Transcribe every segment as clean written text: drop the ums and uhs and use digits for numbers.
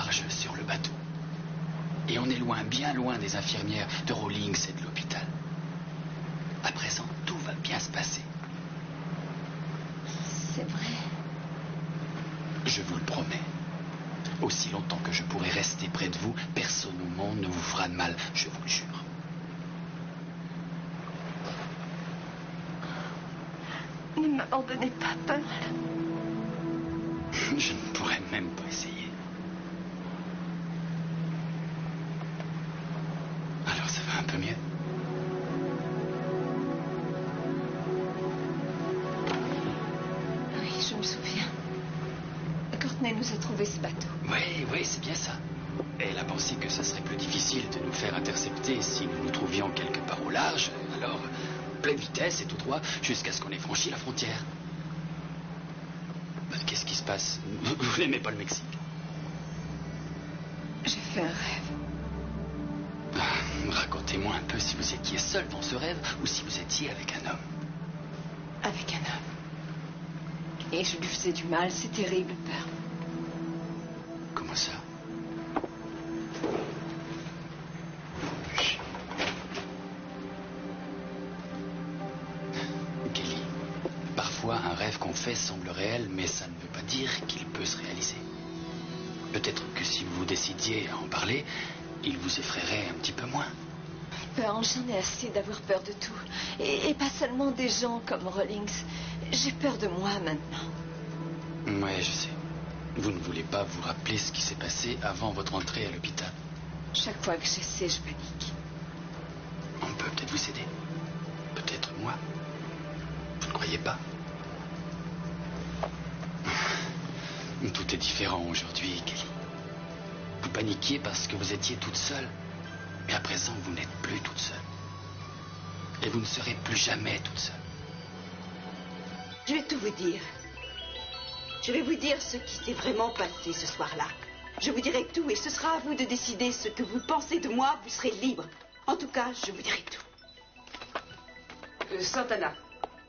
large sur le bateau. Et on est loin, bien loin des infirmières, de Rawlings et de l'hôpital. À présent, tout va bien se passer. C'est vrai. Je vous le promets. Aussi longtemps que je pourrai rester près de vous, personne au monde ne vous fera de mal, je vous le jure. Ne m'abandonnez pas, Pearl. Je ne pourrais même pas essayer. Alors ça va un peu mieux? Oui, je me souviens. Courtney nous a trouvé ce bateau. Oui, c'est bien ça. Elle a pensé que ça serait plus difficile de nous faire intercepter si nous nous trouvions quelque part au large. Alors, pleine vitesse et tout droit jusqu'à ce qu'on ait franchi la frontière. Qu'est-ce qui se passe? Vous n'aimez pas le Mexique? J'ai fait un rêve. Racontez-moi un peu si vous étiez seul dans ce rêve ou si vous étiez avec un homme. Avec un homme. Et je lui faisais du mal, c'est terrible, Pearl. Comment ça? Kelly, parfois un rêve qu'on fait semble réel, mais ça ne veut pas dire qu'il peut se réaliser. Peut-être que si vous vous décidiez à en parler, il vous effraierait un petit peu moins. Pearl, j'en ai assez d'avoir peur de tout. Et pas seulement des gens comme Rawlings. J'ai peur de moi maintenant. Ouais, je sais. Vous ne voulez pas vous rappeler ce qui s'est passé avant votre entrée à l'hôpital. Chaque fois que j'essaie, je panique. On peut peut-être vous aider. Peut-être moi. Vous ne croyez pas? Tout est différent aujourd'hui, Kelly. Vous paniquiez parce que vous étiez toute seule. Mais à présent, vous n'êtes plus toute seule. Et vous ne serez plus jamais toute seule. Je vais tout vous dire. Je vais vous dire ce qui s'est vraiment passé ce soir-là. Je vous dirai tout et ce sera à vous de décider ce que vous pensez de moi. Vous serez libre. En tout cas, je vous dirai tout. Santana,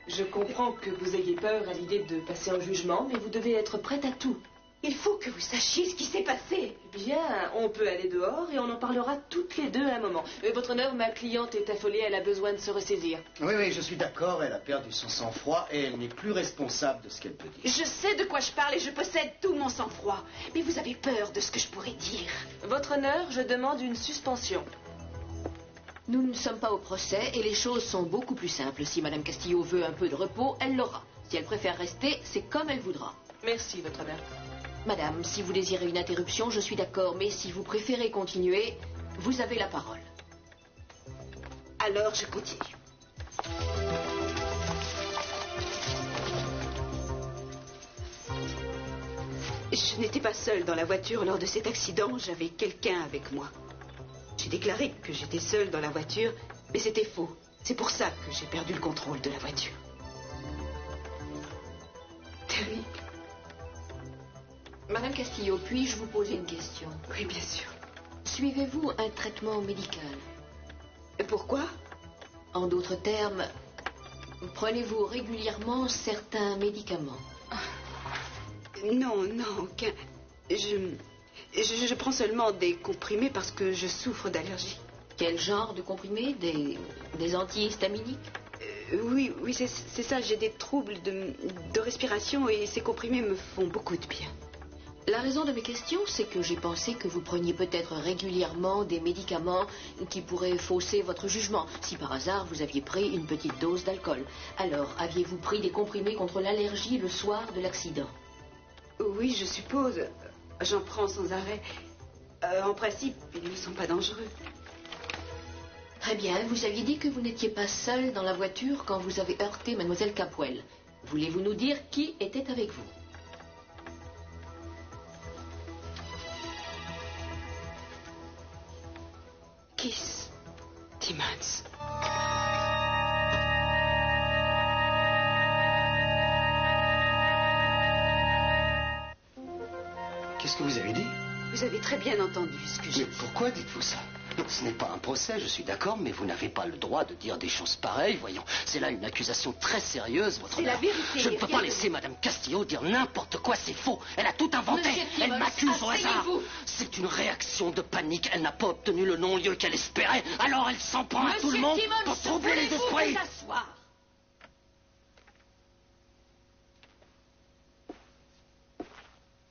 je comprends que vous ayez peur à l'idée de passer en jugement, mais vous devez être prête à tout. Il faut que vous sachiez ce qui s'est passé. Bien, on peut aller dehors et on en parlera toutes les deux à un moment. Votre honneur, ma cliente est affolée, elle a besoin de se ressaisir. Oui, je suis d'accord, elle a perdu son sang-froid et elle n'est plus responsable de ce qu'elle peut dire. Je sais de quoi je parle et je possède tout mon sang-froid. Mais vous avez peur de ce que je pourrais dire. Votre honneur, je demande une suspension. Nous ne sommes pas au procès et les choses sont beaucoup plus simples. Si Madame Castillo veut un peu de repos, elle l'aura. Si elle préfère rester, c'est comme elle voudra. Merci, votre honneur. Madame, si vous désirez une interruption, je suis d'accord, mais si vous préférez continuer, vous avez la parole. Alors, je continue. Je n'étais pas seule dans la voiture lors de cet accident, j'avais quelqu'un avec moi. J'ai déclaré que j'étais seule dans la voiture, mais c'était faux. C'est pour ça que j'ai perdu le contrôle de la voiture. Terrible. Madame Castillo, puis-je vous poser une question? Oui, bien sûr. Suivez-vous un traitement médical? Pourquoi? En d'autres termes, prenez-vous régulièrement certains médicaments? Non, aucun. Je prends seulement des comprimés parce que je souffre d'allergie. Quel genre de comprimés? Des antihistaminiques? Oui, c'est ça. J'ai des troubles de respiration et ces comprimés me font beaucoup de bien. La raison de mes questions, c'est que j'ai pensé que vous preniez peut-être régulièrement des médicaments qui pourraient fausser votre jugement, si par hasard vous aviez pris une petite dose d'alcool. Alors, aviez-vous pris des comprimés contre l'allergie le soir de l'accident? Oui, je suppose. J'en prends sans arrêt. En principe, ils ne sont pas dangereux. Très bien, vous aviez dit que vous n'étiez pas seul dans la voiture quand vous avez heurté Mademoiselle Capwell. Voulez-vous nous dire qui était avec vous? Keith Timmons. Qu'est-ce que vous avez dit? Vous avez très bien entendu ce que j'ai Mais dit. pourquoi dites-vous ça? Ce n'est pas un procès, je suis d'accord, mais vous n'avez pas le droit de dire des choses pareilles. Voyons, c'est là une accusation très sérieuse, votre honneur. C'est la vérité. Je ne peux pas laisser Madame Castillo dire n'importe quoi, c'est faux. Elle a tout inventé. Elle m'accuse au hasard. C'est une réaction de panique. Elle n'a pas obtenu le non-lieu qu'elle espérait. Alors elle s'en prend à tout le monde pour troubler les esprits.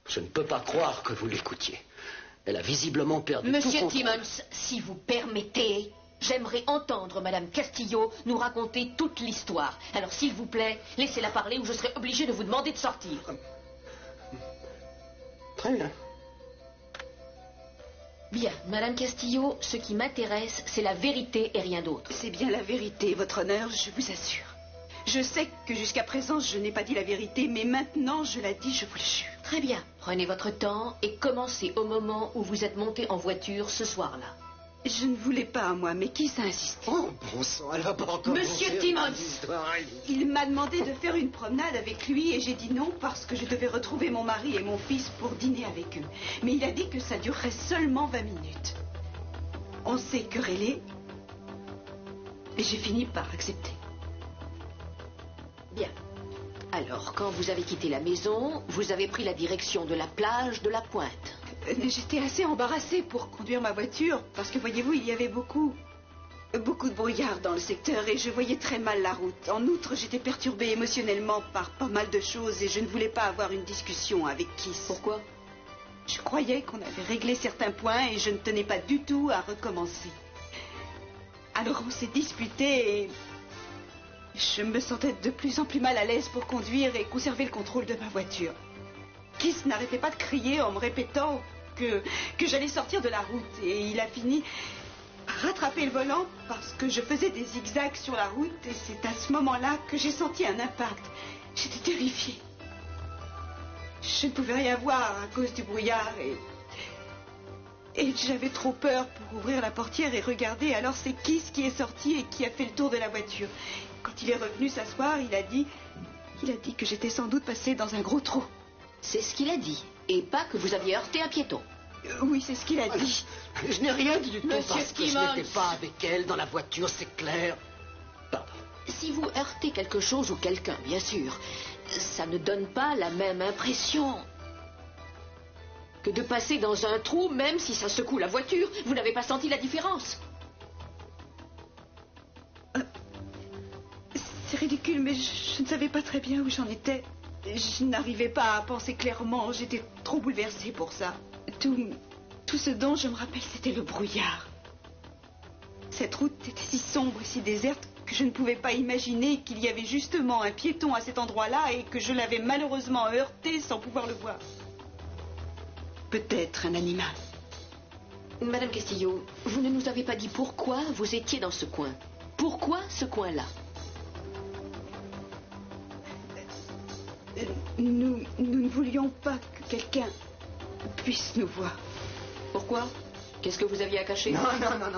Je ne peux pas croire que vous l'écoutiez. Elle a visiblement perdu tout contrôle. Monsieur Timmons, si vous permettez, j'aimerais entendre Madame Castillo nous raconter toute l'histoire. Alors s'il vous plaît, laissez-la parler ou je serai obligé de vous demander de sortir. Très bien. Bien, Madame Castillo, ce qui m'intéresse, c'est la vérité et rien d'autre. C'est bien la vérité, votre honneur, je vous assure. Je sais que jusqu'à présent, je n'ai pas dit la vérité, mais maintenant, je la dis, je vous le jure. Très bien. Prenez votre temps et commencez au moment où vous êtes monté en voiture ce soir-là. Je ne voulais pas, moi, mais qui s'est insisté? Oh, bon sang, elle va pas encore... Monsieur Timmons! Il m'a demandé de faire une promenade avec lui et j'ai dit non parce que je devais retrouver mon mari et mon fils pour dîner avec eux. Mais il a dit que ça durerait seulement 20 minutes. On s'est querellé et j'ai fini par accepter. Bien. Alors, quand vous avez quitté la maison, vous avez pris la direction de la plage de la Pointe. J'étais assez embarrassée pour conduire ma voiture parce que, voyez-vous, il y avait beaucoup de brouillard dans le secteur et je voyais très mal la route. En outre, j'étais perturbée émotionnellement par pas mal de choses et je ne voulais pas avoir une discussion avec Kiss. Pourquoi? Je croyais qu'on avait réglé certains points et je ne tenais pas du tout à recommencer. Alors on s'est disputé et je me sentais de plus en plus mal à l'aise pour conduire et conserver le contrôle de ma voiture. Kiss n'arrêtait pas de crier en me répétant que j'allais sortir de la route et il a fini par rattraper le volant parce que je faisais des zigzags sur la route et c'est à ce moment-là que j'ai senti un impact. J'étais terrifiée. Je ne pouvais rien voir à cause du brouillard et j'avais trop peur pour ouvrir la portière et regarder. Alors c'est Kiss qui est sorti et qui a fait le tour de la voiture. Quand il est revenu s'asseoir, il a dit que j'étais sans doute passée dans un gros trou. C'est ce qu'il a dit, et pas que vous aviez heurté un piéton. Oui, c'est ce qu'il a dit. Je n'ai rien dit du tout Monsieur parce que je Timmons. n'étais pas avec elle dans la voiture, c'est clair. Pardon. Si vous heurtez quelque chose ou quelqu'un, bien sûr, ça ne donne pas la même impression que de passer dans un trou, même si ça secoue la voiture. Vous n'avez pas senti la différence? C'est ridicule, mais je ne savais pas très bien où j'en étais. Je n'arrivais pas à penser clairement. J'étais trop bouleversée pour ça. Tout ce dont je me rappelle, c'était le brouillard. Cette route était si sombre et si déserte que je ne pouvais pas imaginer qu'il y avait justement un piéton à cet endroit-là et que je l'avais malheureusement heurté sans pouvoir le voir. Peut-être un animal. Madame Castillo, vous ne nous avez pas dit pourquoi vous étiez dans ce coin. Pourquoi ce coin-là? Nous ne voulions pas que quelqu'un puisse nous voir. Pourquoi? Qu'est-ce que vous aviez à cacher? Non,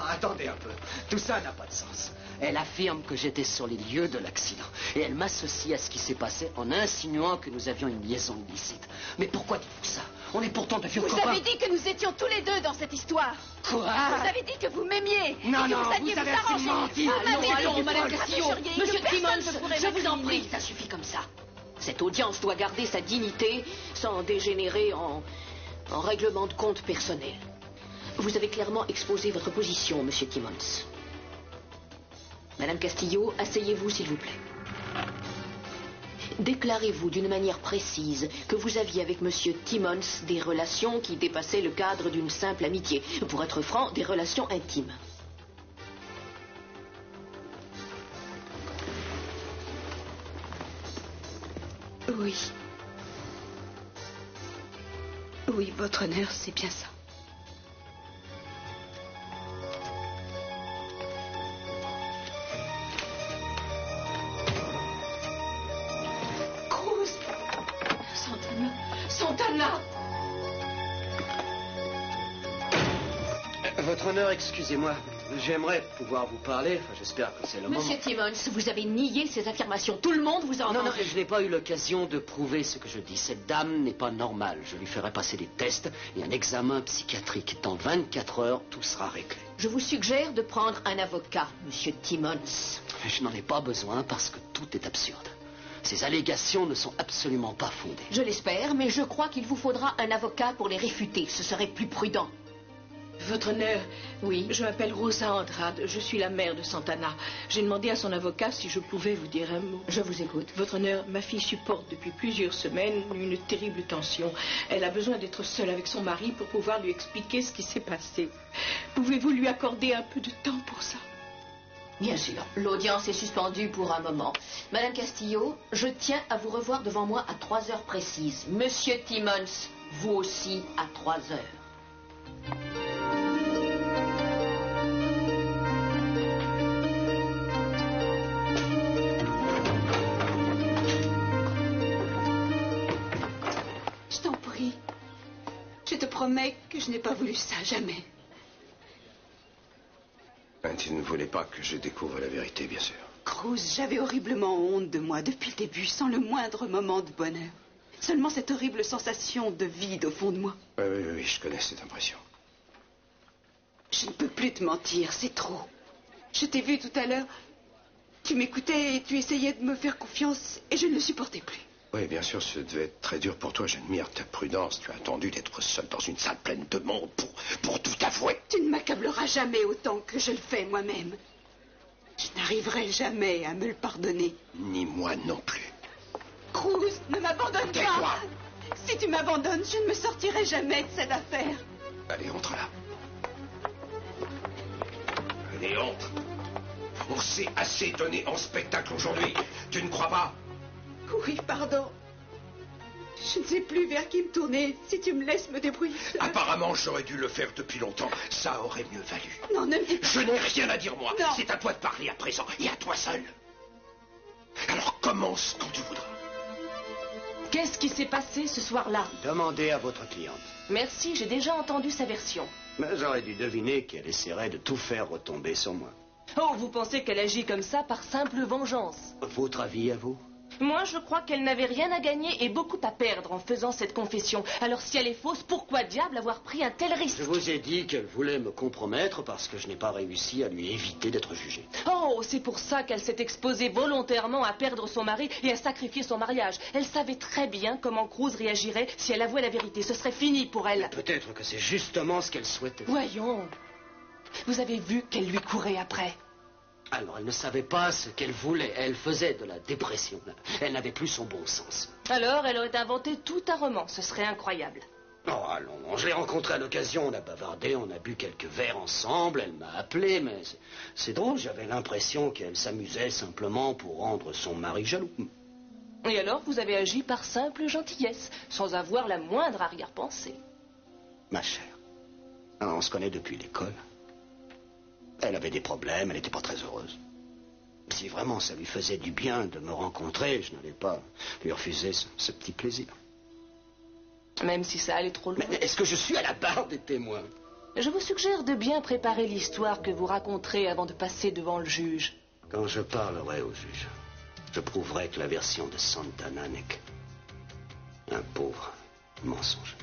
attendez un peu. Tout ça n'a pas de sens. Elle affirme que j'étais sur les lieux de l'accident. Et elle m'associe à ce qui s'est passé en insinuant que nous avions une liaison illicite. Mais pourquoi dites-vous ça? On est pourtant de vieux copains. Vous avez dit que nous étions tous les deux dans cette histoire. Quoi? Vous avez dit que vous m'aimiez. Non, et que vous alliez vous avez vous arranger. menti. Allons, Madame Castillo. Monsieur Timmons, je vous en m'incriminer. prie, ça suffit comme ça. Cette audience doit garder sa dignité sans dégénérer en règlement de compte personnel. Vous avez clairement exposé votre position, Monsieur Timmons. Madame Castillo, asseyez-vous, s'il vous plaît. Déclarez-vous d'une manière précise que vous aviez avec Monsieur Timmons des relations qui dépassaient le cadre d'une simple amitié. Pour être franc, des relations intimes. Oui. Oui, votre honneur, c'est bien ça. Cruz! Santana! Votre honneur, excusez-moi. J'aimerais pouvoir vous parler. Enfin, j'espère que c'est le moment. Monsieur Timmons, vous avez nié ces affirmations. Tout le monde vous a entendu. Non, je n'ai pas eu l'occasion de prouver ce que je dis. Cette dame n'est pas normale. Je lui ferai passer des tests et un examen psychiatrique. Dans 24 heures, tout sera réglé. Je vous suggère de prendre un avocat, Monsieur Timmons. Je n'en ai pas besoin parce que tout est absurde. Ces allégations ne sont absolument pas fondées. Je l'espère, mais je crois qu'il vous faudra un avocat pour les réfuter. Ce serait plus prudent. Votre honneur, oui. Je m'appelle Rosa Andrade, je suis la mère de Santana. J'ai demandé à son avocat si je pouvais vous dire un mot. Je vous écoute. Votre honneur, ma fille supporte depuis plusieurs semaines une terrible tension. Elle a besoin d'être seule avec son mari pour pouvoir lui expliquer ce qui s'est passé. Pouvez-vous lui accorder un peu de temps pour ça? Bien sûr. L'audience est suspendue pour un moment. Madame Castillo, je tiens à vous revoir devant moi à 3 heures précises. Monsieur Timmons, vous aussi à 3 heures. Je t'en prie. Je te promets que je n'ai pas voulu ça, jamais. Tu ne voulais pas que je découvre la vérité, bien sûr. Cruz, j'avais horriblement honte de moi depuis le début, sans le moindre moment de bonheur. Seulement cette horrible sensation de vide au fond de moi. Oui, je connais cette impression. Je ne peux plus te mentir, c'est trop. Je t'ai vu tout à l'heure. Tu m'écoutais et tu essayais de me faire confiance et je ne le supportais plus. Oui, bien sûr, ce devait être très dur pour toi. J'admire ta prudence. Tu as attendu d'être seul dans une salle pleine de monde pour tout avouer. Tu ne m'accableras jamais autant que je le fais moi-même. Je n'arriverai jamais à me le pardonner. Ni moi non plus. Cruz, ne m'abandonne Tais-toi. pas. Si tu m'abandonnes, je ne me sortirai jamais de cette affaire. Allez, entre là. Allez, entre. On s'est assez donné en spectacle aujourd'hui. Tu ne crois pas? Oui, pardon. Je ne sais plus vers qui me tourner. Si tu me laisses me débrouiller. Apparemment, j'aurais dû le faire depuis longtemps. Ça aurait mieux valu. Non, ne me dis pas. Je n'ai rien à dire, moi. Non. C'est à toi de parler à présent, et à toi seul. Alors commence quand tu voudras. Qu'est-ce qui s'est passé ce soir-là? Demandez à votre cliente. Merci, j'ai déjà entendu sa version. Mais j'aurais dû deviner qu'elle essaierait de tout faire retomber sur moi. Oh, vous pensez qu'elle agit comme ça par simple vengeance? Votre avis à vous? Moi, je crois qu'elle n'avait rien à gagner et beaucoup à perdre en faisant cette confession. Alors si elle est fausse, pourquoi diable avoir pris un tel risque? Je vous ai dit qu'elle voulait me compromettre parce que je n'ai pas réussi à lui éviter d'être jugé. Oh, c'est pour ça qu'elle s'est exposée volontairement à perdre son mari et à sacrifier son mariage. Elle savait très bien comment Cruz réagirait si elle avouait la vérité. Ce serait fini pour elle. Peut-être que c'est justement ce qu'elle souhaitait. Voyons. Vous avez vu qu'elle lui courait après. Alors, elle ne savait pas ce qu'elle voulait. Elle faisait de la dépression. Elle n'avait plus son bon sens. Alors, elle aurait inventé tout un roman. Ce serait incroyable. Oh, allons, je l'ai rencontrée à l'occasion. On a bavardé, on a bu quelques verres ensemble. Elle m'a appelé, mais c'est drôle. J'avais l'impression qu'elle s'amusait simplement pour rendre son mari jaloux. Et alors, vous avez agi par simple gentillesse, sans avoir la moindre arrière-pensée. Ma chère, on se connaît depuis l'école. Elle avait des problèmes, elle n'était pas très heureuse. Si vraiment ça lui faisait du bien de me rencontrer, je n'allais pas lui refuser ce petit plaisir. Même si ça allait trop loin. Mais est-ce que je suis à la barre des témoins? Je vous suggère de bien préparer l'histoire que vous raconterez avant de passer devant le juge. Quand je parlerai au juge, je prouverai que la version de Santana n'est qu'un pauvre mensonge.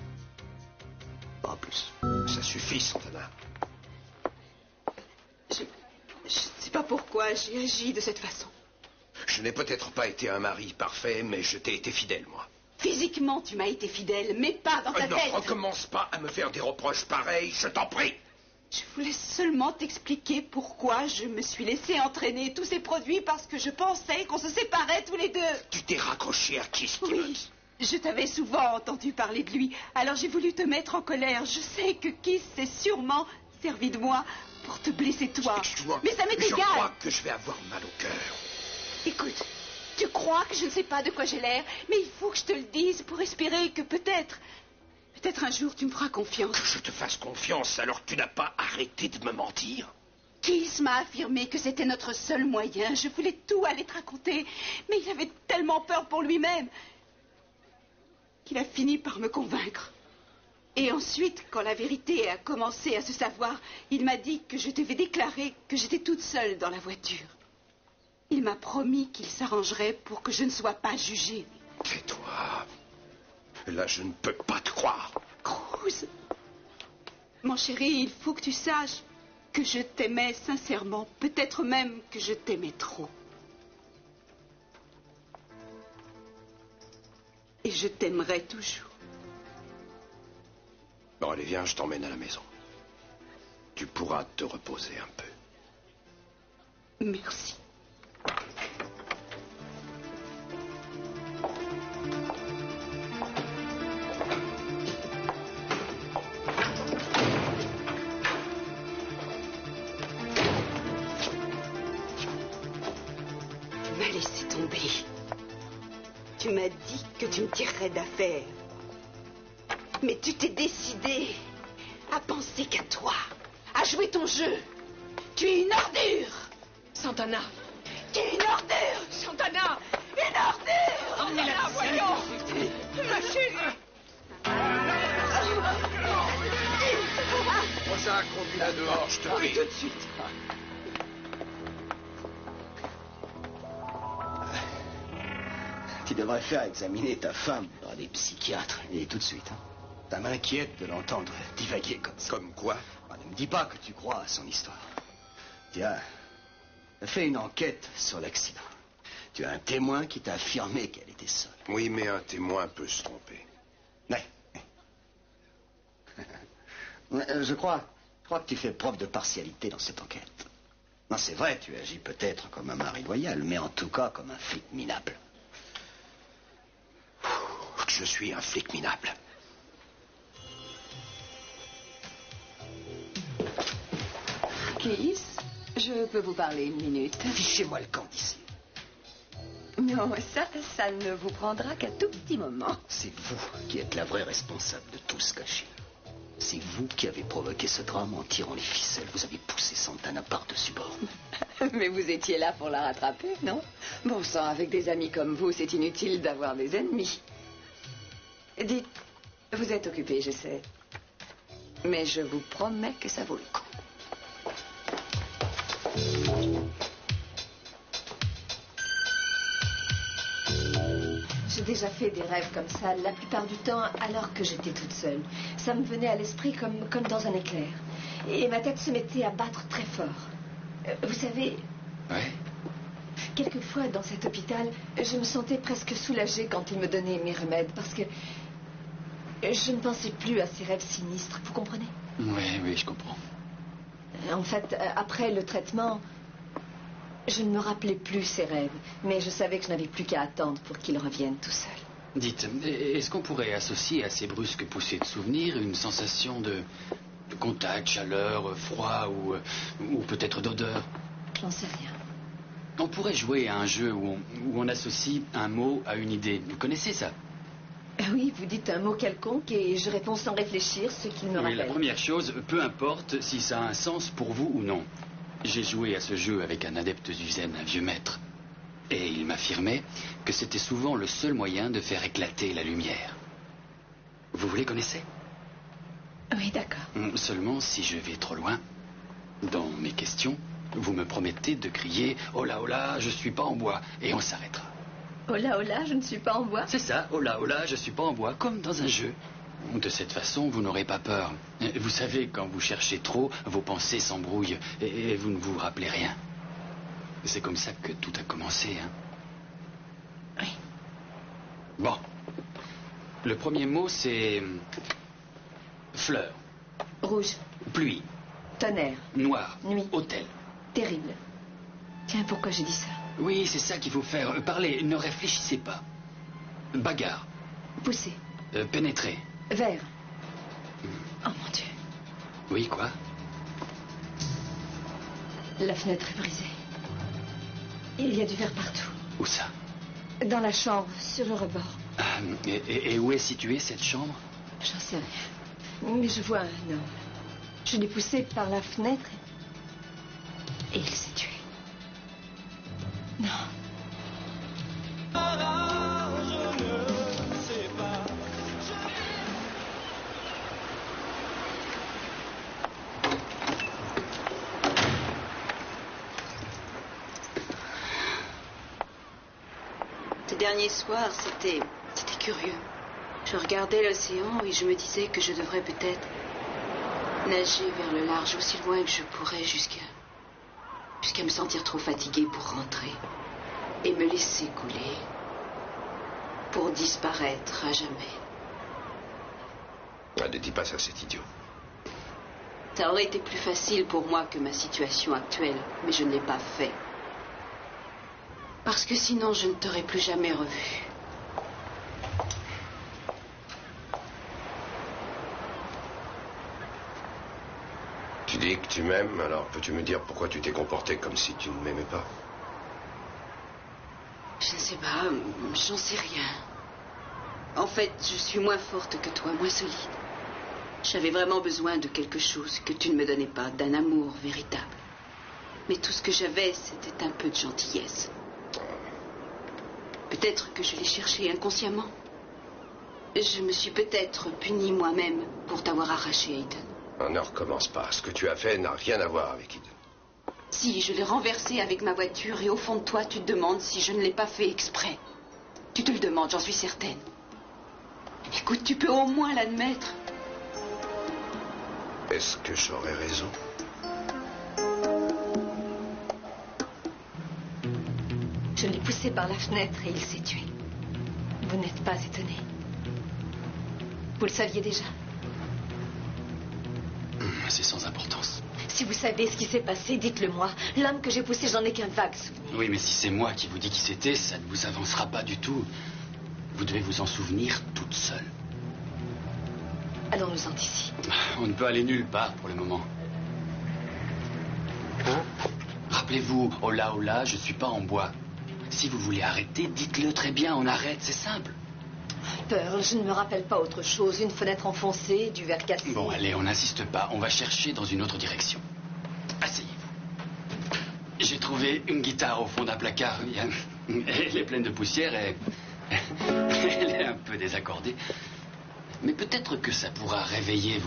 Pas plus. Ça suffit, Santana. Je ne sais pas pourquoi j'ai agi de cette façon. Je n'ai peut-être pas été un mari parfait, mais je t'ai été fidèle, moi. Physiquement, tu m'as été fidèle, mais pas dans ta Ne tête. recommence pas à me faire des reproches pareils, je t'en prie. Je voulais seulement t'expliquer pourquoi je me suis laissé entraîner tous ces produits parce que je pensais qu'on se séparait tous les deux. Tu t'es raccroché à Keith Timmons. Oui, je t'avais souvent entendu parler de lui, alors j'ai voulu te mettre en colère. Je sais que Keith s'est sûrement servi de moi pour te blesser toi. Excuse-moi, mais ça m'est égal. Je crois que je vais avoir mal au cœur. Écoute, tu crois que je ne sais pas de quoi j'ai l'air, mais il faut que je te le dise pour espérer que peut-être un jour tu me feras confiance. Que je te fasse confiance alors que tu n'as pas arrêté de me mentir? Keith m'a affirmé que c'était notre seul moyen. Je voulais tout aller te raconter, mais il avait tellement peur pour lui-même qu'il a fini par me convaincre. Et ensuite, quand la vérité a commencé à se savoir, il m'a dit que je devais déclarer que j'étais toute seule dans la voiture. Il m'a promis qu'il s'arrangerait pour que je ne sois pas jugée. Tais-toi. Là, je ne peux pas te croire. Cruz, mon chéri, il faut que tu saches que je t'aimais sincèrement. Peut-être même que je t'aimais trop. Et je t'aimerai toujours. Bon, allez, viens, je t'emmène à la maison. Tu pourras te reposer un peu. Merci. Tu m'as laissé tomber. Tu m'as dit que tu me tirerais d'affaire. Mais tu t'es décidé à penser qu'à toi, à jouer ton jeu. Tu es une ordure. Santana. Tu es une ordure, Santana. Une ordure. Santana, voyons. Ma chérie. Rosa, conduis-la dehors, je te prie. Tout de suite. Tu devrais faire examiner ta femme par des psychiatres, et tout de suite. Hein. Ça m'inquiète de l'entendre divaguer comme ça. Comme quoi? Ne me dis pas que tu crois à son histoire. Tiens, fais une enquête sur l'accident. Tu as un témoin qui t'a affirmé qu'elle était seule. Oui, mais un témoin peut se tromper. Ouais. Je crois que tu fais preuve de partialité dans cette enquête. Non, c'est vrai, tu agis peut-être comme un mari loyal, mais en tout cas comme un flic minable. Je suis un flic minable. Keith, je peux vous parler une minute? Fichez-moi le camp d'ici. Non, ça ne vous prendra qu'un tout petit moment. C'est vous qui êtes la vraie responsable de tout ce gâchis. C'est vous qui avez provoqué ce drame en tirant les ficelles. Vous avez poussé Santana par-dessus bord. Mais vous étiez là pour la rattraper, non? Bon sang, avec des amis comme vous, c'est inutile d'avoir des ennemis. Dites, vous êtes occupé, je sais. Mais je vous promets que ça vaut le coup. J'ai déjà fait des rêves comme ça, la plupart du temps alors que j'étais toute seule. Ça me venait à l'esprit comme dans un éclair. Et ma tête se mettait à battre très fort. Vous savez... Ouais. Quelquefois, dans cet hôpital, je me sentais presque soulagée quand il me donnait mes remèdes, parce que je ne pensais plus à ces rêves sinistres, vous comprenez? Oui, je comprends. En fait, après le traitement, je ne me rappelais plus ces rêves, mais je savais que je n'avais plus qu'à attendre pour qu'ils reviennent tout seuls. Dites, est-ce qu'on pourrait associer à ces brusques poussées de souvenirs une sensation de contact, chaleur, froid ou peut-être d'odeur? J'en sais rien. On pourrait jouer à un jeu où on associe un mot à une idée. Vous connaissez ça? Oui, vous dites un mot quelconque et je réponds sans réfléchir ce qu'il me rappelle. La première chose, peu importe si ça a un sens pour vous ou non. J'ai joué à ce jeu avec un adepte du zen, un vieux maître. Et il m'affirmait que c'était souvent le seul moyen de faire éclater la lumière. Vous les connaissez? Oui, d'accord. Seulement, si je vais trop loin, dans mes questions, vous me promettez de crier « Hola, hola, je suis pas en bois » et on s'arrêtera. Hola, hola, je ne suis pas en bois? C'est ça, hola, hola, je suis pas en bois, comme dans un jeu. De cette façon, vous n'aurez pas peur. Vous savez, quand vous cherchez trop, vos pensées s'embrouillent et vous ne vous rappelez rien. C'est comme ça que tout a commencé, hein? Oui. Bon. Le premier mot, c'est... fleur. Rouge. Pluie. Tonnerre. Noir. Nuit. Hôtel. Terrible. Tiens, pourquoi j'ai dit ça? Oui, c'est ça qu'il faut faire. Parlez, ne réfléchissez pas. Bagarre. Pousser. Pénétrer. Verre. Oh mon Dieu. Oui, quoi? La fenêtre est brisée. Il y a du verre partout. Où ça? Dans la chambre, sur le rebord. Ah, et où est située cette chambre? J'en sais rien. Mais je vois un homme. Je l'ai poussé par la fenêtre et il s'est tué. Non. Ce dernier soir, c'était curieux. Je regardais l'océan et je me disais que je devrais peut-être nager vers le large aussi loin que je pourrais jusqu'à me sentir trop fatiguée pour rentrer et me laisser couler pour disparaître à jamais. Ah, ne dis pas ça, c'est idiot. Ça aurait été plus facile pour moi que ma situation actuelle, mais je ne l'ai pas fait. Parce que sinon, je ne t'aurais plus jamais revu. Tu dis que tu m'aimes, alors peux-tu me dire pourquoi tu t'es comporté comme si tu ne m'aimais pas? Je ne sais pas, j'en sais rien. En fait, je suis moins forte que toi, moins solide. J'avais vraiment besoin de quelque chose que tu ne me donnais pas, d'un amour véritable. Mais tout ce que j'avais, c'était un peu de gentillesse. Peut-être que je l'ai cherché inconsciemment. Je me suis peut-être punie moi-même pour t'avoir arraché à Eden. On ne recommence pas. Ce que tu as fait n'a rien à voir avec Eden. Si, je l'ai renversé avec ma voiture et au fond de toi, tu te demandes si je ne l'ai pas fait exprès. Tu te le demandes, j'en suis certaine. Écoute, tu peux au moins l'admettre. Est-ce que j'aurais raison? Je l'ai poussé par la fenêtre et il s'est tué. Vous n'êtes pas étonné. Vous le saviez déjà. C'est sans importance. Si vous savez ce qui s'est passé, dites-le moi. L'homme que j'ai poussé, j'en ai qu'un vague souvenir. Oui, mais si c'est moi qui vous dis qui c'était, ça ne vous avancera pas du tout. Vous devez vous en souvenir toute seule. Allons-nous-en d'ici. On ne peut aller nulle part pour le moment. Rappelez-vous, hola, hola, je suis pas en bois. Si vous voulez arrêter, dites-le très bien, on arrête, c'est simple. Pearl, je ne me rappelle pas autre chose. Une fenêtre enfoncée, du verre cassé. Bon, allez, on n'insiste pas. On va chercher dans une autre direction. Asseyez-vous. J'ai trouvé une guitare au fond d'un placard. Elle est pleine de poussière et... Elle est un peu désaccordée. Mais peut-être que ça pourra réveiller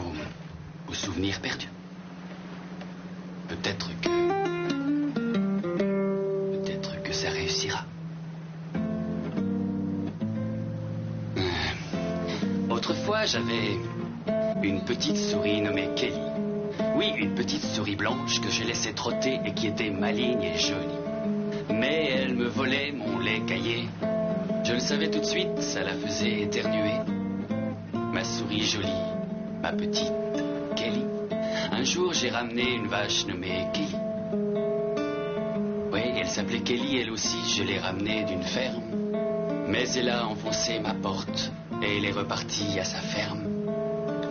vos souvenirs perdus. Peut-être que ça réussira. Autrefois, j'avais une petite souris nommée Kelly. Oui, une petite souris blanche que j'ai laissée trotter et qui était maligne et jolie. Mais elle me volait mon lait caillé. Je le savais tout de suite, ça la faisait éternuer. Ma souris jolie, ma petite Kelly. Un jour, j'ai ramené une vache nommée Kelly. Oui, elle s'appelait Kelly, elle aussi. Je l'ai ramenée d'une ferme. Mais elle a enfoncé ma porte et elle est repartie à sa ferme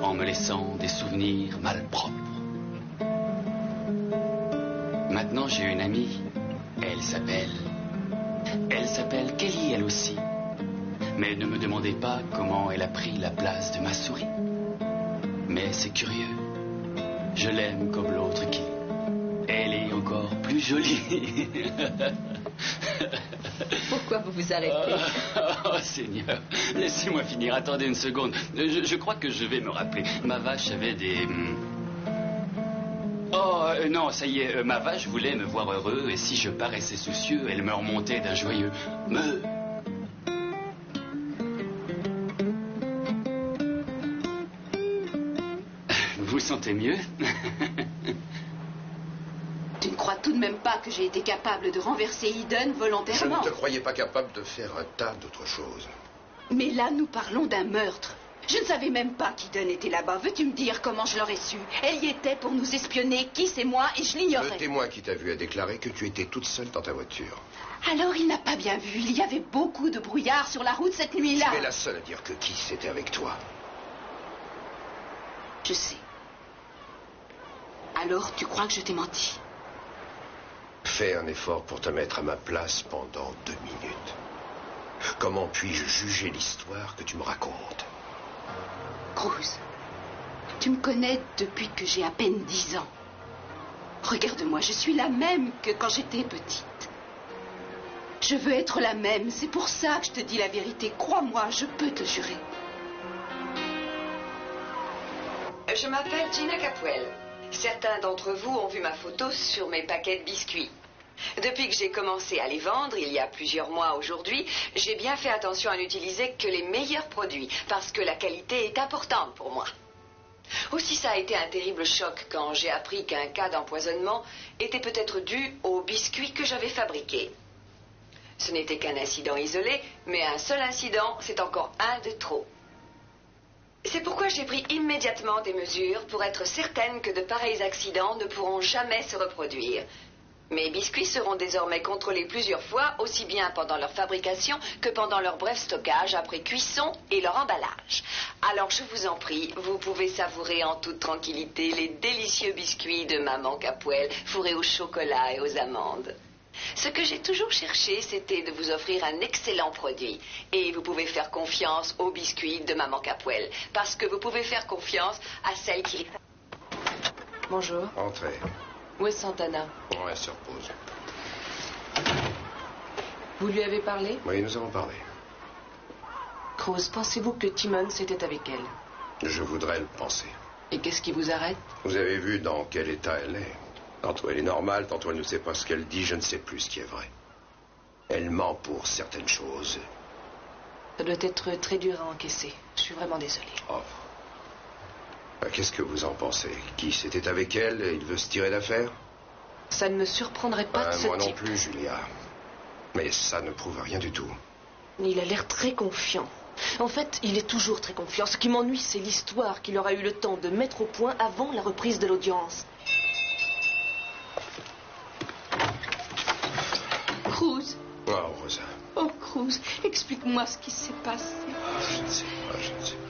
en me laissant des souvenirs malpropres. Maintenant, j'ai une amie. Elle s'appelle Kelly, elle aussi. Mais ne me demandez pas comment elle a pris la place de ma souris. Mais c'est curieux. Je l'aime comme l'autre Kelly. Elle est encore plus jolie. Pourquoi vous vous arrêtez? Oh, Seigneur, laissez-moi finir. Attendez une seconde. Je crois que je vais me rappeler. Ma vache avait des... Oh, non, ça y est. Ma vache voulait me voir heureux et si je paraissais soucieux, elle me remontait d'un joyeux... Vous vous sentez mieux? Tu ne crois tout de même pas que j'ai été capable de renverser Eden volontairement? Je ne te croyais pas capable de faire un tas d'autres choses. Mais là, nous parlons d'un meurtre. Je ne savais même pas qu'Eden était là-bas. Veux-tu me dire comment je l'aurais su? Elle y était pour nous espionner, qui c'est moi, et je l'ignorais. Le témoin qui t'a vu a déclaré que tu étais toute seule dans ta voiture. Alors il n'a pas bien vu. Il y avait beaucoup de brouillard sur la route cette nuit-là. Tu es la seule à dire que qui c'était avec toi. Je sais. Alors tu crois que je t'ai menti? Fais un effort pour te mettre à ma place pendant 2 minutes. Comment puis-je juger l'histoire que tu me racontes? Cruz, tu me connais depuis que j'ai à peine 10 ans. Regarde-moi, je suis la même que quand j'étais petite. Je veux être la même, c'est pour ça que je te dis la vérité. Crois-moi, je peux te jurer. Je m'appelle Gina Capwell. Certains d'entre vous ont vu ma photo sur mes paquets de biscuits. Depuis que j'ai commencé à les vendre, il y a plusieurs mois aujourd'hui, j'ai bien fait attention à n'utiliser que les meilleurs produits, parce que la qualité est importante pour moi. Aussi, ça a été un terrible choc quand j'ai appris qu'un cas d'empoisonnement était peut-être dû aux biscuits que j'avais fabriqués. Ce n'était qu'un incident isolé, mais un seul incident, c'est encore un de trop. C'est pourquoi j'ai pris immédiatement des mesures pour être certaine que de pareils accidents ne pourront jamais se reproduire. Mes biscuits seront désormais contrôlés plusieurs fois, aussi bien pendant leur fabrication que pendant leur bref stockage après cuisson et leur emballage. Alors je vous en prie, vous pouvez savourer en toute tranquillité les délicieux biscuits de Maman Capwell fourrés au chocolat et aux amandes. Ce que j'ai toujours cherché, c'était de vous offrir un excellent produit. Et vous pouvez faire confiance aux biscuits de Maman Capwell, parce que vous pouvez faire confiance à celle qui... Bonjour. Entrez. Où est Santana? Bon, elle se repose. Vous lui avez parlé? Oui, nous avons parlé. Cruz, pensez-vous que Timmons était avec elle? Je voudrais le penser. Et qu'est-ce qui vous arrête? Vous avez vu dans quel état elle est. Tantôt elle est normale, tantôt elle ne sait pas ce qu'elle dit, je ne sais plus ce qui est vrai. Elle ment pour certaines choses. Ça doit être très dur à encaisser. Je suis vraiment désolée. Oh. Qu'est-ce que vous en pensez? Qui c'était avec elle? Il veut se tirer d'affaire? Ça ne me surprendrait pas de ce moi type. non plus, Julia. Mais ça ne prouve rien du tout. Il a l'air très confiant. En fait, il est toujours très confiant. Ce qui m'ennuie, c'est l'histoire qu'il aura eu le temps de mettre au point avant la reprise de l'audience. Cruz. Oh, Rosa. Oh, Cruz, explique-moi ce qui s'est passé. Je ne sais pas, je ne sais pas.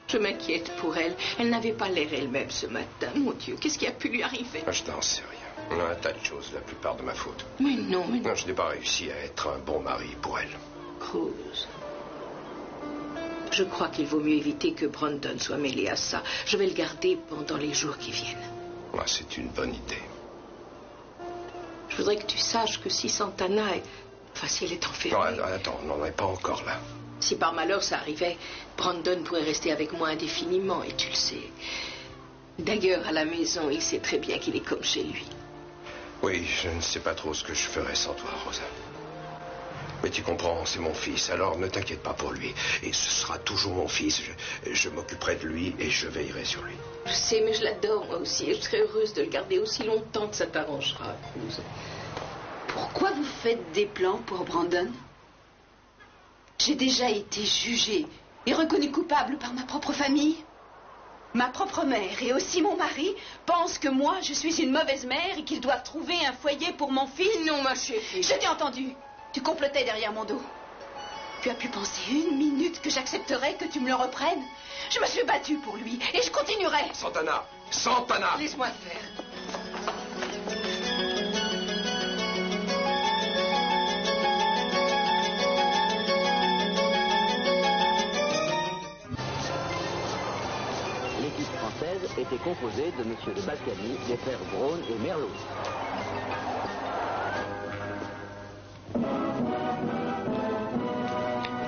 Je m'inquiète pour elle. Elle n'avait pas l'air elle-même ce matin. Mon Dieu, qu'est-ce qui a pu lui arriver? Je n'en sais rien. Un tas de choses, la plupart de ma faute. Mais non, mais non. Non, je n'ai pas réussi à être un bon mari pour elle. Cruz. Je crois qu'il vaut mieux éviter que Brandon soit mêlé à ça. Je vais le garder pendant les jours qui viennent. C'est une bonne idée. Je voudrais que tu saches que si Santana est... Enfin, si elle est enfermée... Non, attends, on n'en est pas encore là. Si par malheur ça arrivait, Brandon pourrait rester avec moi indéfiniment, et tu le sais. D'ailleurs, à la maison, il sait très bien qu'il est comme chez lui. Oui, je ne sais pas trop ce que je ferais sans toi, Rosa. Mais tu comprends, c'est mon fils, alors ne t'inquiète pas pour lui. Et ce sera toujours mon fils. Je m'occuperai de lui et je veillerai sur lui. Je sais, mais je l'adore moi aussi, et je serai heureuse de le garder aussi longtemps que ça t'arrangera, Cruz. Pourquoi vous faites des plans pour Brandon? J'ai déjà été jugée et reconnue coupable par ma propre famille. Ma propre mère et aussi mon mari pensent que moi, je suis une mauvaise mère et qu'ils doivent trouver un foyer pour mon fils. Non, ma chérie. Je t'ai entendu. Tu complotais derrière mon dos. Tu as pu penser une minute que j'accepterais que tu me le reprennes? Je me suis battue pour lui et je continuerai. Santana! Santana! Laisse-moi faire. L'équipe française était composée de M. de Balkany, des frères Braun et Merlot.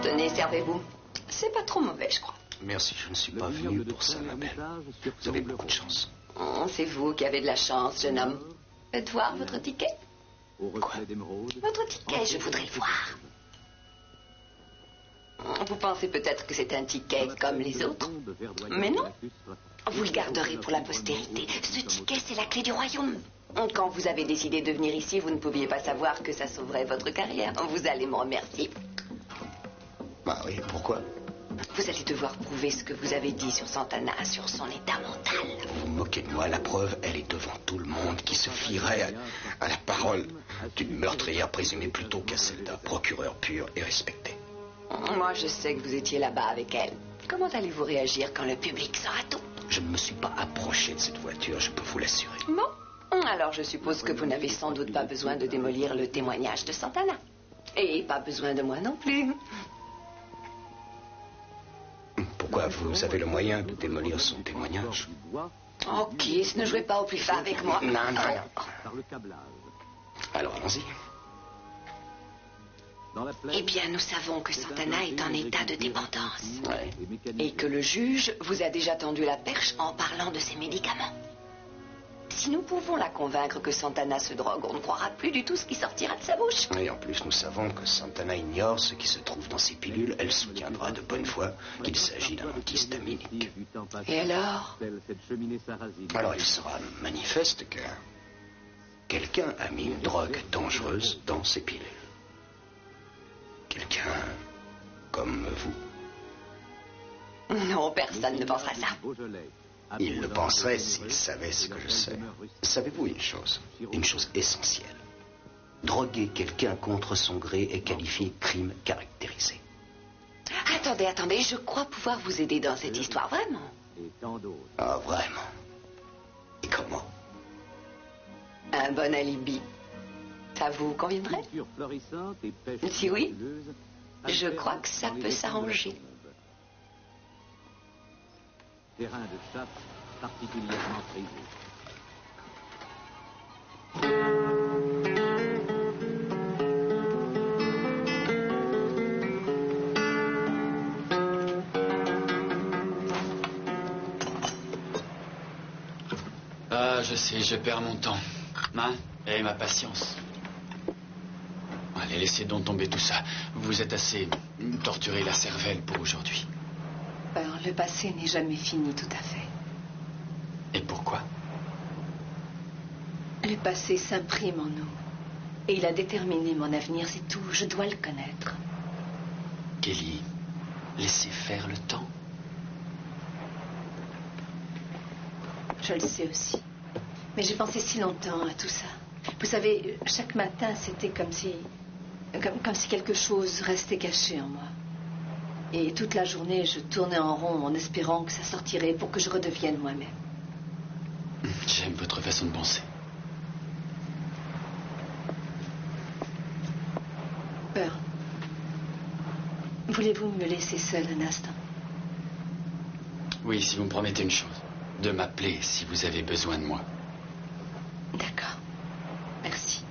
Tenez, servez-vous. C'est pas trop mauvais, je crois. Merci, je ne suis pas venu pour ça, ma belle. Vous avez beaucoup de chance. Oh, c'est vous qui avez de la chance, jeune homme. Faites voir votre ticket. Quoi? Votre ticket, je voudrais le voir. Vous pensez peut-être que c'est un ticket comme les autres, mais non. Vous le garderez pour la postérité. Ce ticket, c'est la clé du royaume. Quand vous avez décidé de venir ici, vous ne pouviez pas savoir que ça sauverait votre carrière. Vous allez me remercier. Bah oui, pourquoi? Vous allez devoir prouver ce que vous avez dit sur Santana, sur son état mental. Vous vous moquez de moi, la preuve, elle est devant tout le monde qui se fierait à la parole d'une meurtrière présumée plutôt qu'à celle d'un procureur pur et respecté. Moi, je sais que vous étiez là-bas avec elle. Comment allez-vous réagir quand le public saura tout? Je ne me suis pas approché de cette voiture, je peux vous l'assurer. Bon, alors je suppose que vous n'avez sans doute pas besoin de démolir le témoignage de Santana. Et pas besoin de moi non plus. Pourquoi vous avez le moyen de démolir son témoignage? Oh, Keith, ne jouez pas au plus fin avec moi. Non. Alors, allons-y. Eh bien, nous savons que Santana est en état de dépendance. Ouais. Et que le juge vous a déjà tendu la perche en parlant de ses médicaments. Si nous pouvons la convaincre que Santana se drogue, on ne croira plus du tout ce qui sortira de sa bouche. Et en plus, nous savons que Santana ignore ce qui se trouve dans ces pilules. Elle soutiendra de bonne foi qu'il s'agit d'un antihistaminique. Et alors? Alors il sera manifeste que quelqu'un a mis une drogue dangereuse dans ces pilules. Quelqu'un comme vous. Non, personne ne pensera ça. Il le penserait s'il savait ce que je sais. Savez-vous une chose essentielle? Droguer quelqu'un contre son gré est qualifié crime caractérisé. Attendez, je crois pouvoir vous aider dans cette histoire, vraiment. Ah, vraiment? Et comment? Un bon alibi. Ça vous conviendrait? Si oui, je crois que ça peut s'arranger. Terrain de chasse particulièrement prisé. Ah, je sais, je perds mon temps. Hein? Et ma patience. Allez, laissez donc tomber tout ça. Vous êtes assez torturé la cervelle pour aujourd'hui. Le passé n'est jamais fini tout à fait. Et pourquoi? Le passé s'imprime en nous. Et il a déterminé mon avenir, c'est tout. Je dois le connaître. Kelly, laissez faire le temps. Je le sais aussi. Mais j'ai pensé si longtemps à tout ça. Vous savez, chaque matin, c'était comme si quelque chose restait caché en moi. Et toute la journée, je tournais en rond en espérant que ça sortirait pour que je redevienne moi-même. J'aime votre façon de penser. Pearl, voulez-vous me laisser seule un instant? Oui, si vous me promettez une chose. De m'appeler si vous avez besoin de moi. D'accord. Merci.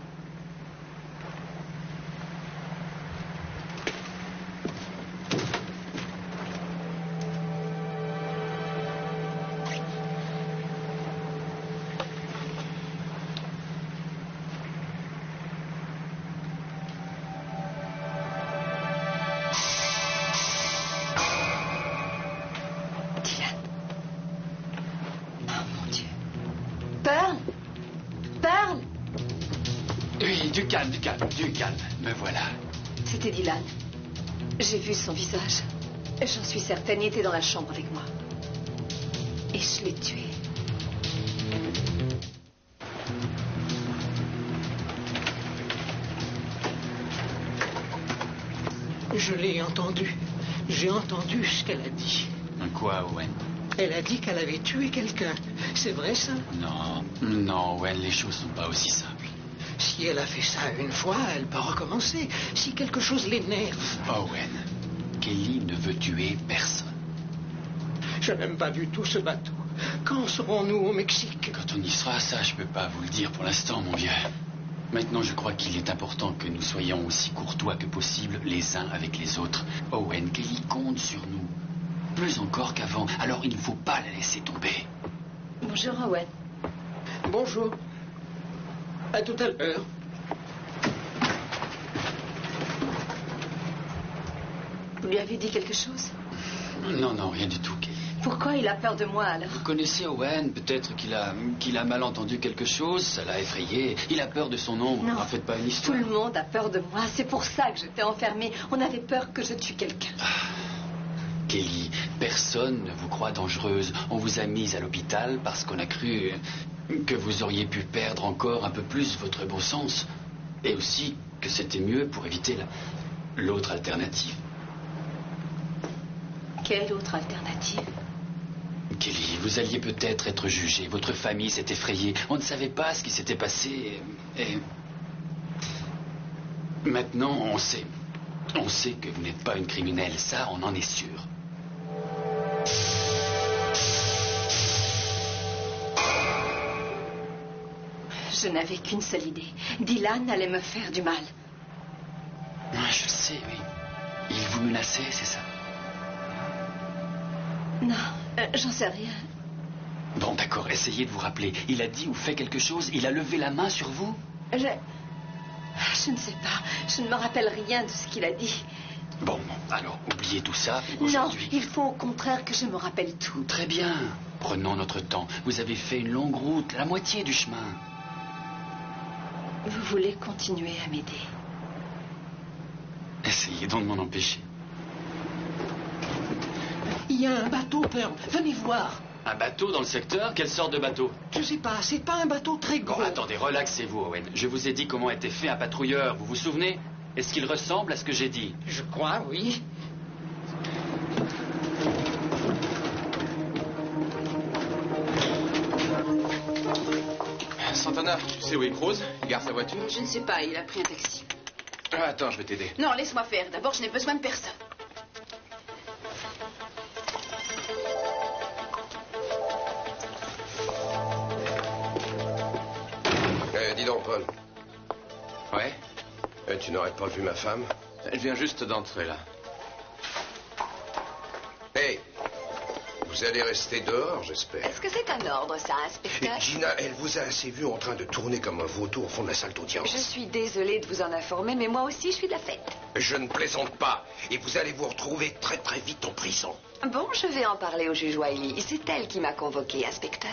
Du calme, me voilà. C'était Dylan. J'ai vu son visage. J'en suis certaine, il était dans la chambre avec moi. Et je l'ai tué. Je l'ai entendu. J'ai entendu ce qu'elle a dit. Quoi, Owen? Elle a dit qu'elle avait tué quelqu'un. C'est vrai, ça? Non, Owen, les choses sont pas aussi simples. Si elle a fait ça une fois, elle peut recommencer. Si quelque chose l'énerve. Owen, Kelly ne veut tuer personne. Je n'aime pas du tout ce bateau. Quand serons-nous au Mexique? Quand on y sera, ça, je peux pas vous le dire pour l'instant, mon vieux. Maintenant, je crois qu'il est important que nous soyons aussi courtois que possible les uns avec les autres. Owen, Kelly compte sur nous. Plus encore qu'avant. Alors, il ne faut pas la laisser tomber. Bonjour, Owen. Bonjour. À tout à l'heure. Vous lui avez dit quelque chose? Non, rien du tout, Kelly. Pourquoi il a peur de moi, alors? Vous connaissez Owen, peut-être qu'il a mal entendu quelque chose, ça l'a effrayé. Il a peur de son ombre, n'en faites pas une histoire. Tout le monde a peur de moi, c'est pour ça que j'étais enfermée. On avait peur que je tue quelqu'un. Kelly, personne ne vous croit dangereuse. On vous a mise à l'hôpital parce qu'on a cru que vous auriez pu perdre encore un peu plus votre bon sens. Et aussi que c'était mieux pour éviter l'autre alternative. Quelle autre alternative? Kelly, vous alliez peut-être être jugée. Votre famille s'est effrayée. On ne savait pas ce qui s'était passé. Et maintenant, on sait. On sait que vous n'êtes pas une criminelle. Ça, on en est sûr. Je n'avais qu'une seule idée. Dylan allait me faire du mal. Je sais, oui. Il vous menaçait, c'est ça? Non, j'en sais rien. Bon, d'accord, essayez de vous rappeler. Il a dit ou fait quelque chose? Il a levé la main sur vous? Je ne sais pas. Je ne me rappelle rien de ce qu'il a dit. Bon, alors, oubliez tout ça. Non, Aujourd'hui. il faut au contraire que je me rappelle tout. Très bien. Prenons notre temps. Vous avez fait une longue route, la moitié du chemin. Vous voulez continuer à m'aider? Essayez donc de m'en empêcher. Il y a un bateau, Pearl. Venez voir. Un bateau dans le secteur? Quelle sorte de bateau? Je sais pas, c'est pas un bateau très gros. Bon, attendez, relaxez-vous, Owen. Je vous ai dit comment était fait un patrouilleur. Vous vous souvenez? Est-ce qu'il ressemble à ce que j'ai dit? Je crois, oui. Santana, tu sais où est Croze? Il gare sa voiture? Je ne sais pas, il a pris un taxi. Ah, attends, je vais t'aider. Non, laisse-moi faire. D'abord, je n'ai besoin de personne. Dis donc, Paul. Ouais? Tu n'aurais pas vu ma femme? Elle vient juste d'entrer, là. Hey! Vous allez rester dehors, j'espère. Est-ce que c'est un ordre, ça, inspecteur? Gina, elle vous a assez vu en train de tourner comme un vautour au fond de la salle d'audience. Je suis désolée de vous en informer, mais moi aussi, je suis de la fête. Je ne plaisante pas. Et vous allez vous retrouver très très vite en prison. Bon, je vais en parler au juge Wiley. C'est elle qui m'a convoqué, inspecteur.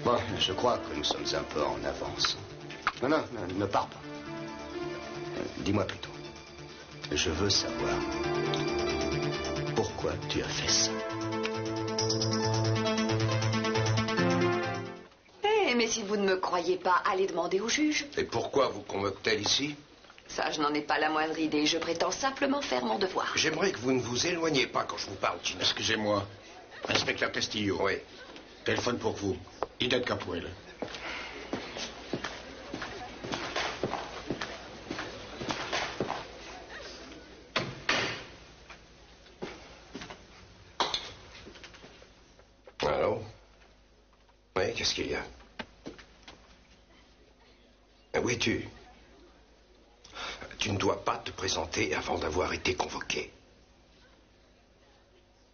Bon, je crois que nous sommes un peu en avance. Non, ne pars pas. Dis-moi plutôt. Je veux savoir pourquoi tu as fait ça. Mais si vous ne me croyez pas, allez demander au juge. Et pourquoi vous convoque-t-elle ici? Ça, je n'en ai pas la moindre idée. Je prétends simplement faire mon devoir. J'aimerais que vous ne vous éloigniez pas quand je vous parle, Gina. Excusez-moi. Inspecteur Castillo. Oui. Téléphone pour vous. Ida Capuel. Allô? Oui, qu'est-ce qu'il y a? Où es-tu? Tu ne dois pas te présenter avant d'avoir été convoqué.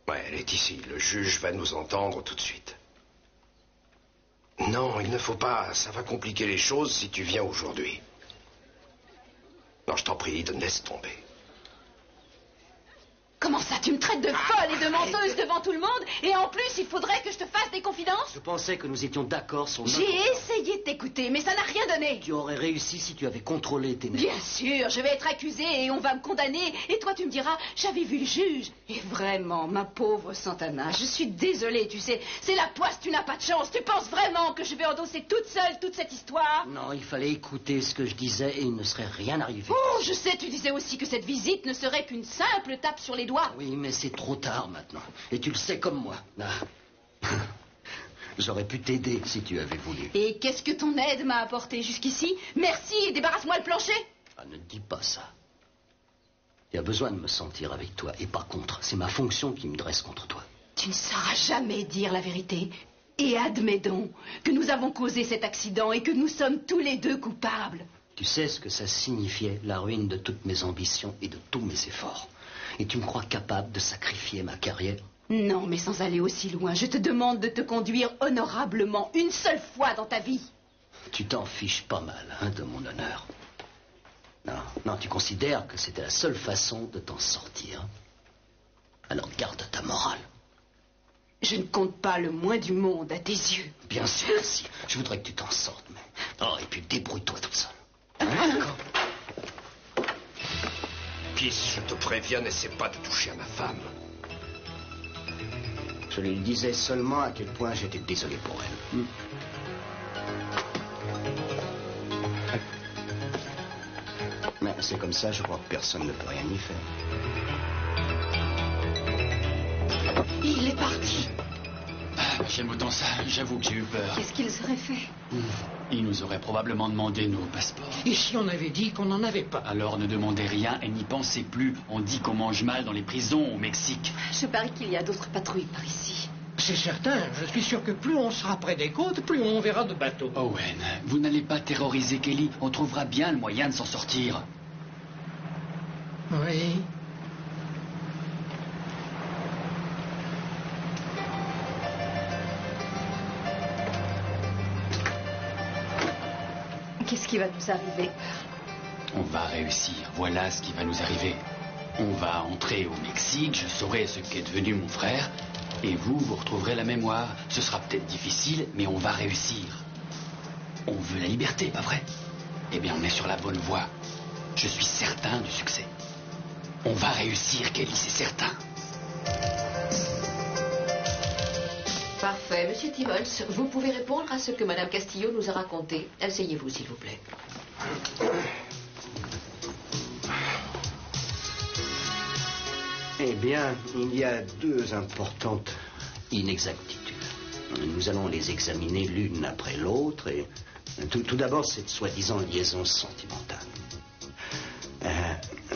Ouais, elle est ici. Le juge va nous entendre tout de suite. Non, il ne faut pas. Ça va compliquer les choses si tu viens aujourd'hui. Non, je t'en prie, laisse tomber. Comment ça, tu me traites de folle et de menteuse devant tout le monde? Et en plus, il faudrait que je te fasse des confidences? Je pensais que nous étions d'accord sur notre... J'ai essayé de t'écouter, mais ça n'a rien donné. Tu aurais réussi si tu avais contrôlé tes nerfs. Bien sûr, je vais être accusée et on va me condamner. Et toi, tu me diras, j'avais vu le juge. Et vraiment, ma pauvre Santana, je suis désolée, tu sais. C'est la poisse, tu n'as pas de chance. Tu penses vraiment que je vais endosser toute seule toute cette histoire? Non, il fallait écouter ce que je disais et il ne serait rien arrivé. Oh, je sais, tu disais aussi que cette visite ne serait qu'une simple tape sur les doigts. Oui, mais c'est trop tard maintenant. Et tu le sais comme moi. Ah. J'aurais pu t'aider si tu avais voulu. Et qu'est-ce que ton aide m'a apporté jusqu'ici? Merci et débarrasse-moi le plancher. Ah, ne dis pas ça. Il y a besoin de me sentir avec toi et pas contre. C'est ma fonction qui me dresse contre toi. Tu ne sauras jamais dire la vérité. Et admets donc que nous avons causé cet accident et que nous sommes tous les deux coupables. Tu sais ce que ça signifiait, la ruine de toutes mes ambitions et de tous mes efforts. Et tu me crois capable de sacrifier ma carrière? Non, mais sans aller aussi loin, je te demande de te conduire honorablement une seule fois dans ta vie. Tu t'en fiches pas mal, hein, de mon honneur. Non, tu considères que c'était la seule façon de t'en sortir. Alors garde ta morale. Je ne compte pas le moins du monde à tes yeux. Bien sûr, si. Je voudrais que tu t'en sortes, mais... Oh, et puis débrouille-toi tout seul. Kiss, je te préviens, n'essaie pas de toucher à ma femme. Je lui disais seulement à quel point j'étais désolé pour elle. Mais c'est comme ça, je crois que personne ne peut rien y faire. Il est parti. Ah, j'aime autant ça. J'avoue que j'ai eu peur. Qu'est-ce qu'ils auraient fait? Ils nous auraient probablement demandé nos passeports. Et si on avait dit qu'on n'en avait pas? Alors ne demandez rien et n'y pensez plus. On dit qu'on mange mal dans les prisons au Mexique. Je parie qu'il y a d'autres patrouilles par ici. C'est certain. Je suis sûr que plus on sera près des côtes, plus on verra de bateaux. Owen, vous n'allez pas terroriser Kelly. On trouvera bien le moyen de s'en sortir. Oui. Qu'est-ce qui va nous arriver? On va réussir. Voilà ce qui va nous arriver. On va entrer au Mexique, je saurai ce qu'est devenu mon frère, et vous retrouverez la mémoire. Ce sera peut-être difficile, mais on va réussir. On veut la liberté, pas vrai? Eh bien, on est sur la bonne voie. Je suis certain du succès. On va réussir, Kelly, c'est certain. Parfait. Monsieur Timmons, vous pouvez répondre à ce que Madame Castillo nous a raconté. Asseyez-vous, s'il vous plaît. Eh bien, il y a deux importantes inexactitudes. Nous allons les examiner l'une après l'autre et tout d'abord cette soi-disant liaison sentimentale.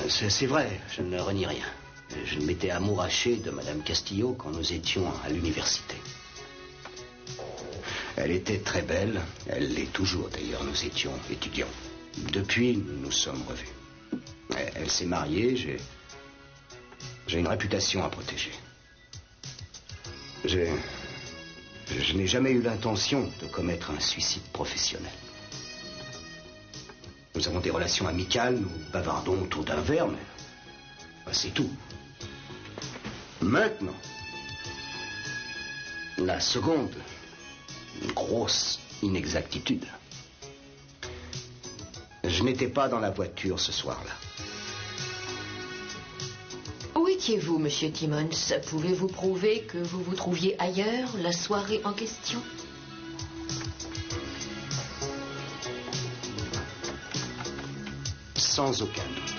C'est vrai, je ne renie rien. Je m'étais amouraché de Madame Castillo quand nous étions à l'université. Elle était très belle, elle l'est toujours d'ailleurs, nous étions étudiants. Depuis, nous nous sommes revus. Elle s'est mariée, j'ai une réputation à protéger. Je n'ai jamais eu l'intention de commettre un suicide professionnel. Nous avons des relations amicales, nous bavardons autour d'un verre, mais c'est tout. Maintenant, la seconde grosse inexactitude. Je n'étais pas dans la voiture ce soir-là. Où étiez-vous, Monsieur Timmons? Pouvez-vous prouver que vous vous trouviez ailleurs la soirée en question? Sans aucun doute.